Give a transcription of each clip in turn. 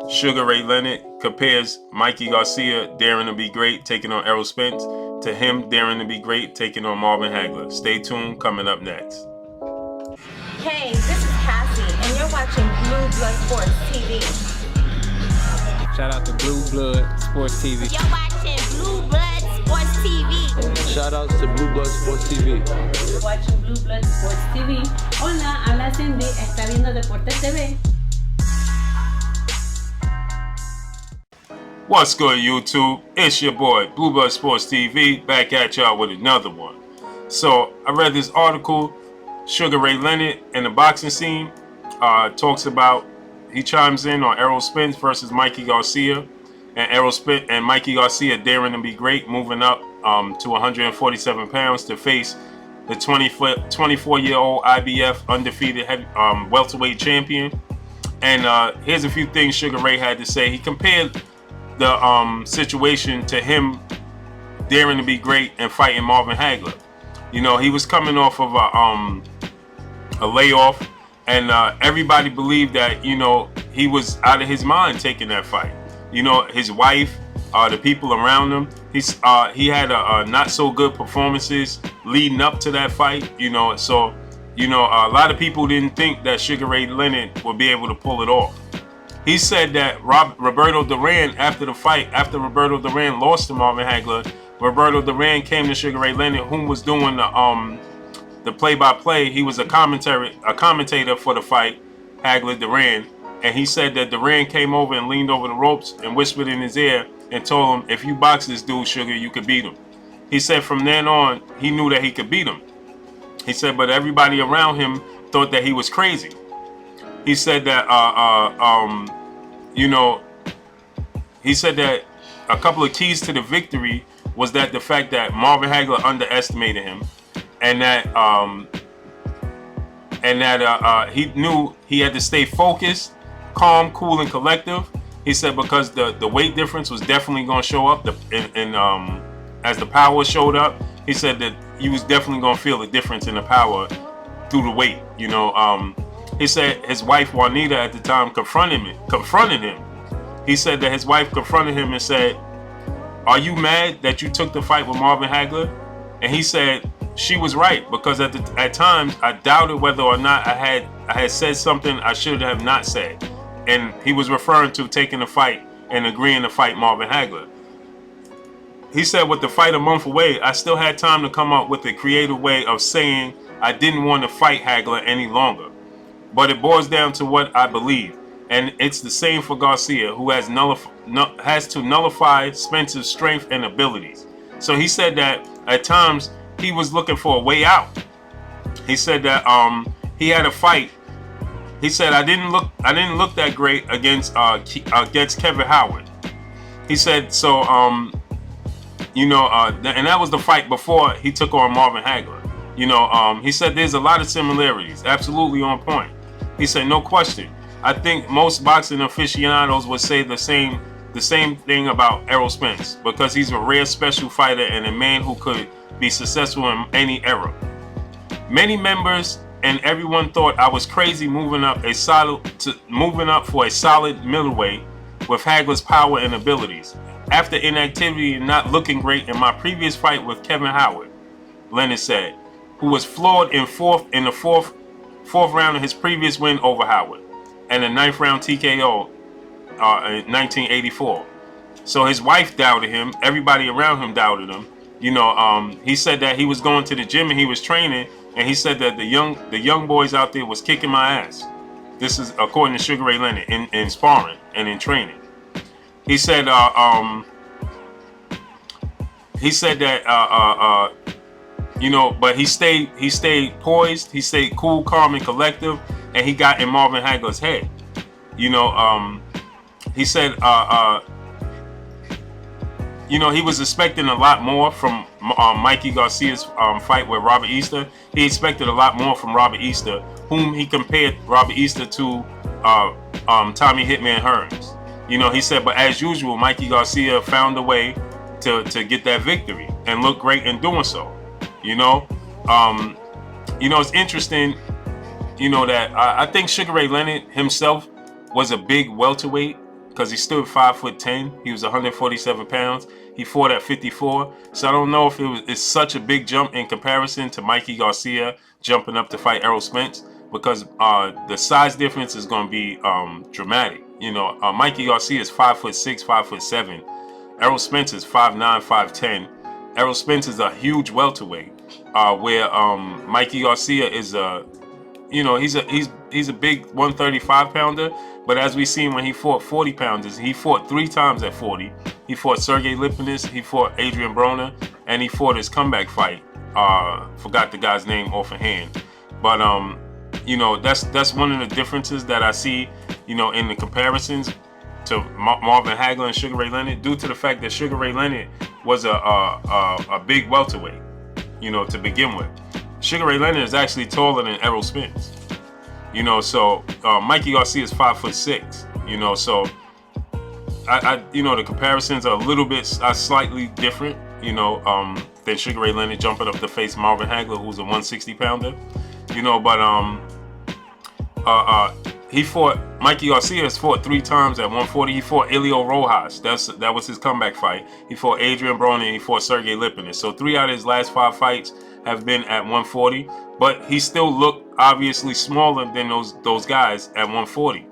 Sugar Ray Leonard compares Mikey Garcia daring to be great, taking on Errol Spence, to him daring to be great, taking on Marvin Hagler. Stay tuned, coming up next. Hey, this is Cassie, and you're watching Blue Blood Sports TV. Shout out to Blue Blood Sports TV. You're watching Blue Blood Sports TV. Shout outs to Blue Blood Sports TV. You're watching Blue Blood Sports TV. Hola, habla Cindy, está viendo Deportes TV. What's good, YouTube? It's your boy, Blue Blood Sports TV, back at y'all with another one. So, I read this article, Sugar Ray Leonard in the boxing scene, talks about, he chimes in on Errol Spence versus Mikey Garcia, and Errol Spence and Mikey Garcia daring to be great, moving up to 147 pounds to face the 24-year-old IBF undefeated welterweight champion. And here's a few things Sugar Ray had to say. He compared the situation to him daring to be great and fighting Marvin Hagler. You know, he was coming off of a layoff, and everybody believed that, you know, he was out of his mind taking that fight. You know, his wife, the people around him, he had a not so good performances leading up to that fight. You know, so, you know, a lot of people didn't think that Sugar Ray Leonard would be able to pull it off. He said that Roberto Duran, after the fight, after Roberto Duran lost to Marvin Hagler, Roberto Duran came to Sugar Ray Leonard, whom was doing the play-by-play. He was a commentator for the fight, Hagler Duran, and he said that Duran came over and leaned over the ropes and whispered in his ear and told him, if you box this dude, Sugar, you could beat him. He said from then on, he knew that he could beat him. He said, but everybody around him thought that he was crazy. He said that, you know, he said that a couple of keys to the victory was that the fact that Marvin Hagler underestimated him, and that he knew he had to stay focused, calm, cool, and collective. He said because the weight difference was definitely going to show up, as the power showed up. He said that he was definitely going to feel the difference in the power through the weight. You know, he said his wife Juanita at the time confronted him. He said that his wife confronted him and said, "Are you mad that you took the fight with Marvin Hagler?" And he said she was right, because at times I doubted whether or not I had said something I should have not said. And he was referring to taking the fight and agreeing to fight Marvin Hagler. He said with the fight a month away, I still had time to come up with a creative way of saying I didn't want to fight Hagler any longer. But it boils down to what I believe. And it's the same for Garcia, who has to nullify Spence's strength and abilities. So he said that at times he was looking for a way out. He said that he had a fight. He said I didn't look that great against Kevin Howard. He said so. You know, and that was the fight before he took on Marvin Hagler. You know, he said there's a lot of similarities, absolutely on point. He said no question. I think most boxing aficionados would say the same thing about Errol Spence, because he's a rare special fighter and a man who could be successful in any era. Many members and everyone thought I was crazy moving up for a solid middleweight with Hagler's power and abilities. After inactivity and not looking great in my previous fight with Kevin Howard, Leonard said, who was floored in the fourth round of his previous win over Howard, and a 9th round TKO in 1984. So his wife doubted him. Everybody around him doubted him. You know, he said that he was going to the gym and he was training, and he said that the young boys out there was kicking my ass. This is according to Sugar Ray Leonard in sparring and in training. He said that you know, but he stayed poised, he stayed cool, calm, and collective, and he got in Marvin Hagler's head. You know, he said you know, he was expecting a lot more from Mikey Garcia's fight with Robert Easter. He expected a lot more from Robert Easter, whom he compared Robert Easter to Tommy Hitman Hearns. You know, he said, but as usual, Mikey Garcia found a way to get that victory and look great in doing so. You know, it's interesting, you know, that I think Sugar Ray Leonard himself was a big welterweight because he stood 5'10". He was 147 pounds. He fought at 54. So I don't know if it's such a big jump in comparison to Mikey Garcia jumping up to fight Errol Spence, because the size difference is going to be dramatic. You know, Mikey Garcia is 5'6", 5'7". Errol Spence is 5'9", 5'10". Errol Spence is a huge welterweight, where Mikey Garcia is a, you know, he's a big 135 pounder. But as we seen when he fought 40 pounders, he fought 3 times at 40. He fought Sergey Lipinis, he fought Adrian Broner, and he fought his comeback fight. Forgot the guy's name offhand. But you know, that's one of the differences that I see, you know, in the comparisons to Marvin Hagler and Sugar Ray Leonard, due to the fact that Sugar Ray Leonard was a big welterweight, you know, to begin with. Sugar Ray Leonard is actually taller than Errol Spence. You know, so Mikey Garcia is 5'6". You know, so I you know, the comparisons are a little bit slightly different. You know, than Sugar Ray Leonard jumping up to face Marvin Hagler, who's a 160 pounder. You know, but Mikey Garcia has fought 3 times at 140. He fought Elio Rojas. That was his comeback fight. He fought Adrian Broner and he fought Sergey Lipinis. So 3 out of his last 5 fights have been at 140. But he still looked obviously smaller than those guys at 140.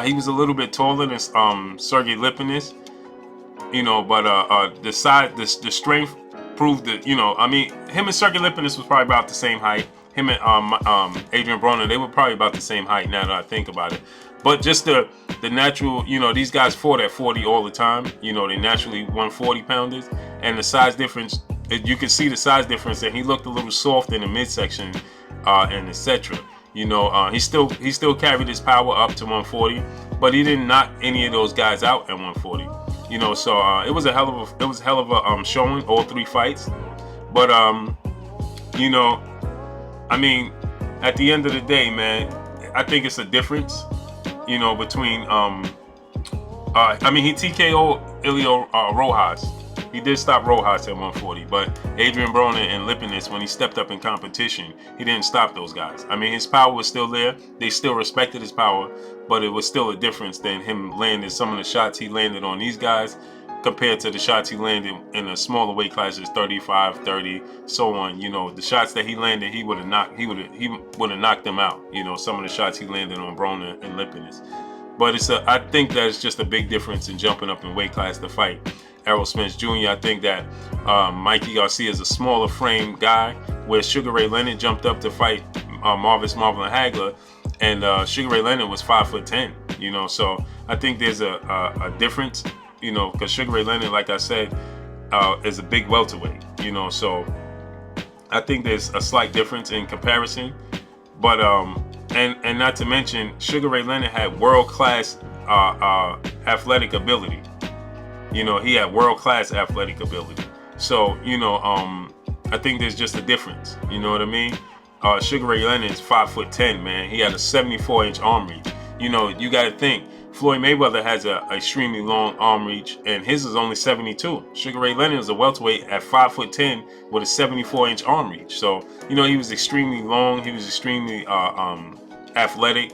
He was a little bit taller than Sergey Lipinis. You know, but the size, the strength proved that, you know, I mean, him and Sergey Lipinis was probably about the same height. Him and Adrian Broner, they were probably about the same height now that I think about it. But just the natural, you know, these guys fought at 40 all the time. You know, they naturally 140 pounders. And the size difference, you can see the size difference, and he looked a little soft in the midsection and etc. You know, he still carried his power up to 140, but he didn't knock any of those guys out at 140. You know, so it was a hell of a showing, all 3 fights. But you know, I mean, at the end of the day, man, I think it's a difference, you know, between I mean, he TKO'd Elio Rojas. He did stop Rojas at 140, but Adrian Broner and Lipinis, when he stepped up in competition, he didn't stop those guys. I mean, his power was still there. They still respected his power, but it was still a difference than him landing some of the shots he landed on these guys compared to the shots he landed in the smaller weight classes, 35, 30, so on. You know, the shots that he landed, he would have knocked them out. You know, some of the shots he landed on Broner and Lipinis. But I think that it's just a big difference in jumping up in weight class to fight Errol Spence Jr. I think that Mikey Garcia is a smaller frame guy, where Sugar Ray Leonard jumped up to fight Marvin Hagler, and Sugar Ray Leonard was 5'10". You know, so I think there's a difference. You know, because Sugar Ray Leonard, like I said, is a big welterweight. You know, so I think there's a slight difference in comparison. But and not to mention, Sugar Ray Leonard had world-class athletic ability. You know, he had world-class athletic ability. So, you know, I think there's just a difference. You know what I mean? Sugar Ray Leonard is 5'10", man. He had a 74-inch arm reach. You know, you got to think, Floyd Mayweather has a extremely long arm reach, and his is only 72. Sugar Ray Leonard is a welterweight at 5'10" with a 74-inch arm reach. So, you know, he was extremely long. He was extremely athletic,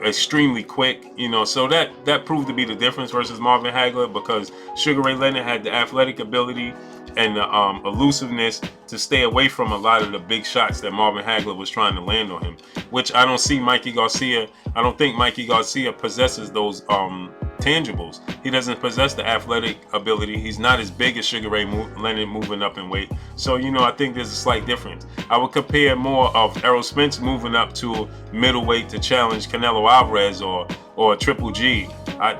extremely quick. You know, so that proved to be the difference versus Marvin Hagler, because Sugar Ray Leonard had the athletic ability and the elusiveness to stay away from a lot of the big shots that Marvin Hagler was trying to land on him, which I don't see Mikey Garcia. I don't think Mikey Garcia possesses those tangibles. He doesn't possess the athletic ability. He's not as big as Sugar Ray Leonard moving up in weight. So, you know, I think there's a slight difference. I would compare more of Errol Spence moving up to middleweight to challenge Canelo Alvarez or Triple G.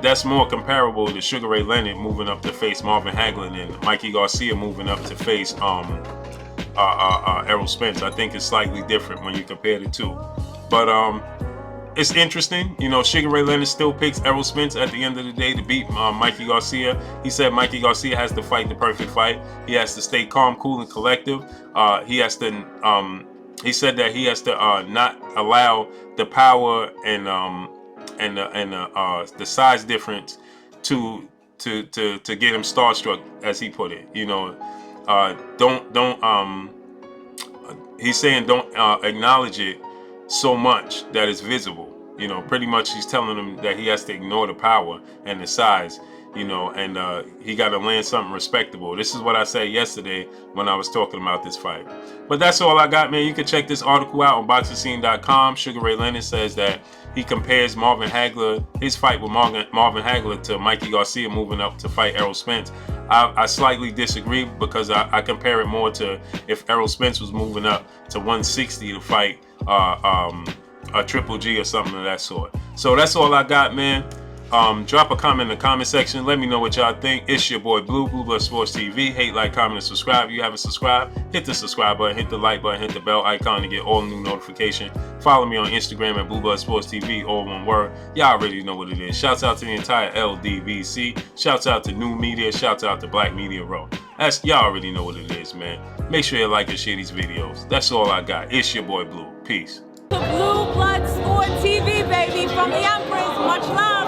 That's more comparable to Sugar Ray Leonard moving up to face Marvin Hagler than Mikey Garcia moving up to face Errol Spence. I think it's slightly different when you compare the two. But it's interesting. You know, Sugar Ray Leonard still picks Errol Spence at the end of the day to beat Mikey Garcia. He said Mikey Garcia has to fight the perfect fight. He has to stay calm, cool, and collective. He has to. He said that he has to not allow the power and the size difference to get him starstruck, as he put it. You know, he's saying don't acknowledge it so much that it's visible. You know, pretty much he's telling him that he has to ignore the power and the size, you know, and he got to land something respectable. This is what I said yesterday when I was talking about this fight. But that's all I got, man. You can check this article out on boxingscene.com. Sugar Ray Leonard says that he compares Marvin Hagler, his fight with Marvin Hagler, to Mikey Garcia moving up to fight Errol Spence. I slightly disagree because I compare it more to if Errol Spence was moving up to 160 to fight a Triple G or something of that sort. So that's all I got, man. Drop a comment in the comment section. Let me know what y'all think. It's your boy Blue Blood Sports TV. Hate, like, comment, and subscribe. If you haven't subscribed, hit the subscribe button, hit the like button, hit the bell icon to get all new notifications. Follow me on Instagram at Blue Blood Sports TV, all one word. Y'all already know what it is. Shouts out to the entire LDBC. Shouts out to New Media. Shouts out to Black Media Row. Y'all already know what it is, man. Make sure you like and share these videos. That's all I got. It's your boy Blue. Peace. Blue Blood Sport TV, baby, from the Empress. Much love.